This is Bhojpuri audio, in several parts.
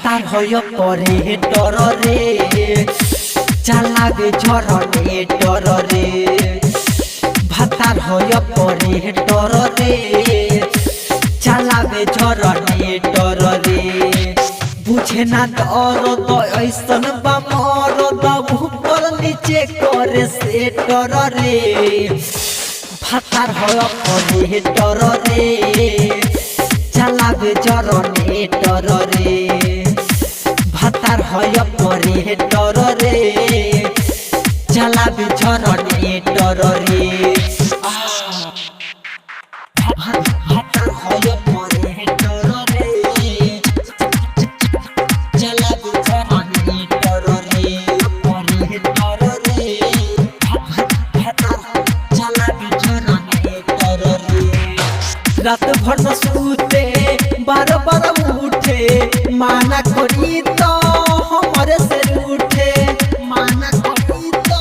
भातार होय परे डर रे चालाबे झरने डर रे भातार होय परे डर रे चालाबे झरने डर रे बुझे ना दर्द ऐसन बा मरद ऊपर नीचे करे से डर रे भातार होय परे डर रे चालाबे झरने डर रे भातार होय परे डर रे चालाबे झरने डर रे भातार होय परे डर रे चालाबे झरने डर रे परे डर रे भातार चालाबे झरने डर रे रात भर न सूते बार बार उठे माना करी तो हमारे से उठे माना करी तो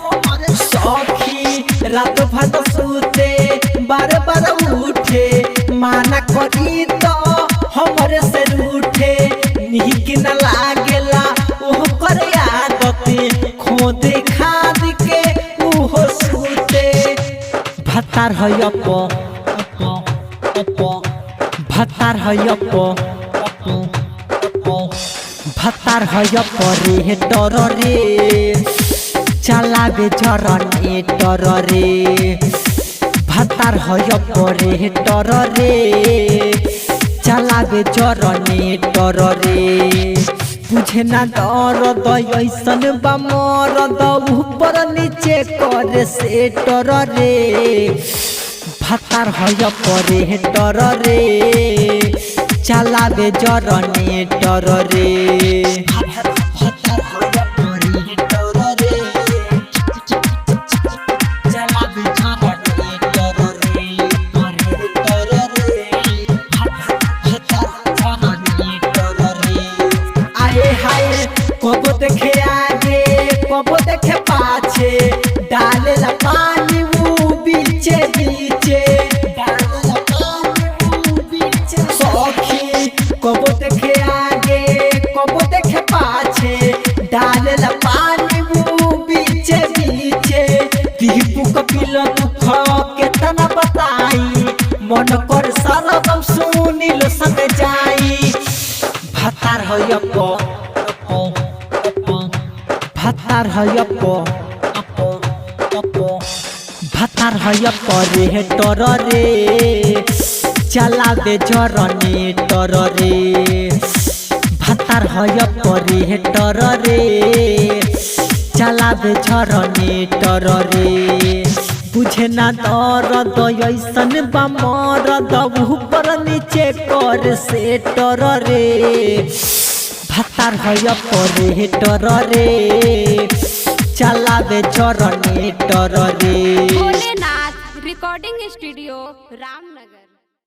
हमारे सखी रात भर न सूते बार बार उठे माना करी तो हमारे से उठे नीक न लागेला ओह कर आदत खोदे खाद के ओह सूते भातार होय भातार होय भातार होय परे डर रे चालाबे झरने डर रे भातार होय परे डर रे चालाबे झरने डर रे बुझे ना दर्द ऐसन बा मरद ऊपर नीचे करे से डर रे भातार होय परे डर रे चालाबे झरने डर रे भातार होय परे डर रे चालाबे झरने डर रे परे डर रे भातार झरने डर रे आए हाय कब देखे आगे कब देखे पाछे डालेला पानी वो बीचे बीचे डालेला पानी वो बीचे सखी कब देखे आगे कब देखे पाछे डालेला पानी वो बीचे बीचे दीपू कपिल दुख केतना बताई मन कर सरगम सुनील संग जाई भातार होय भातार होय भातार होय परे डर रे चालाबे झरने डर रे भातार होय परे डर रे चालाबे झरने डर रे बुझे ना दर्द ऐसन बा मरद ऊपर नीचे कर से डर रे भातार होय परे डर रे चालाबे झरने डर रे भोलेनाथ रिकॉर्डिंग स्टूडियो रामनगर।